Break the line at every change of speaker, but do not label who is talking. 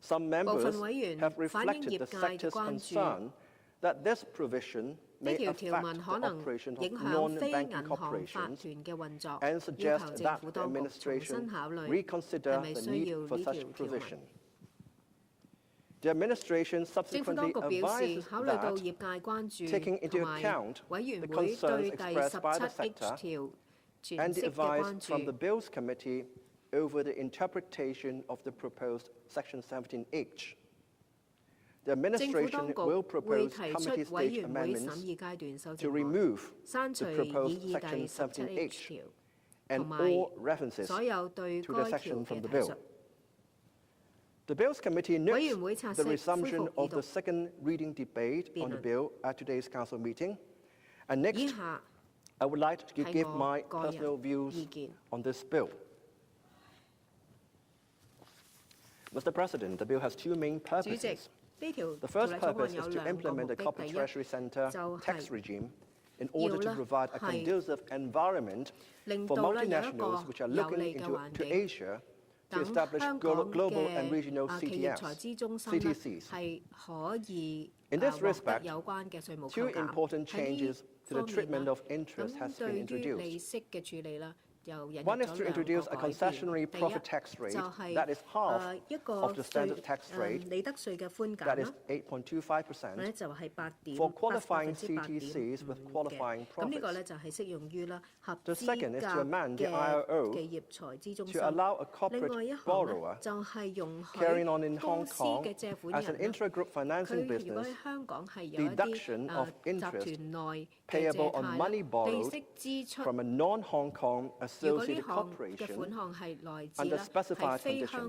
Some members have reflected the sector's concern that this provision may
條條
affect
文
the
可能
operation of
影響非
non-banking
銀行法
corporations
團嘅運作，
and
要
suggest
求
that
政府
the
當局重
administration
新考慮
reconsider
係咪
the
需
need
要
for
呢
such
條條文。
provision. The administration
政府當
subsequently
局表示，
advises
考慮到
that
業界關注
taking into
同埋
account
委員
the
會
concerns
對第
expressed by the
17H
sector
條
and
詮
the
釋嘅
advice
關
from the
注。
Bills Committee over the interpretation of the proposed Section 17H. The
政府當
administration
局
will
會
propose
提
committee
出委
stage
員會審
amendments
議階段修
to
正案，
remove
刪除
the
擬
proposed
議
Section
第 17H17H 條
and
同埋
all references
所有對
to the
該條
section
嘅
from the
提述
bill.。The Bills Committee
委員
notes
會察
the
悉恢
resumption
復
of
二
the
讀。
second reading debate on the
辯論。
bill at today's council meeting. And
以
next,
下
I would like to
係
give
我
my
個人
personal views
意見。
on this bill. Mr. President, the bill has two main
主席，
purposes.
呢條
The
條
first
例草案
purpose
有
is to
兩個目
implement the
的。
Corporate
第一
Treasury Center
就係
tax regime in order to
要
provide a
係
conducive environment
令
for
到有一
multinationals
個
which are
有
looking
利嘅
into
環
to
境，
Asia to
等
establish
香港
global and
嘅
regional
企業財資中心咧
CTCs.
係可以
In this
獲得
respect,
有關嘅稅務
two
扣減。
important
喺呢
changes to the
方面
treatment
啦
of interest
咁
has
對
been
於
introduced.
利息嘅處理啦，又引入
One is
咗
to
兩個
introduce a
改變。
concessionary
第
profit
一
tax rate
就係
that is half
一個
of the standard
稅
tax rate
利得稅嘅寬
that
減
is
啦。
8.25%
咧就係
for qualifying
8.8%
CTCs with qualifying
咁呢個咧
profits.
就係適用於啦合
The
資
second is to
格
amend the
嘅
IRO
企業財資中
to
心。
allow a
另外
corporate
一項咧
borrower
就係容許
carrying on in
公
Hong
司
Kong
嘅借款
as an
人啦
intra-group
佢
financing
如果
business
喺香港係有一
deduction
啲
of
集
interest
團內嘅借
payable on
貸
money
啦，利
borrowed
息支出。
from a non-Hong Kong
如果呢
associated
項嘅
corporation
款項係來自
under
啦係
specified
非香
conditions.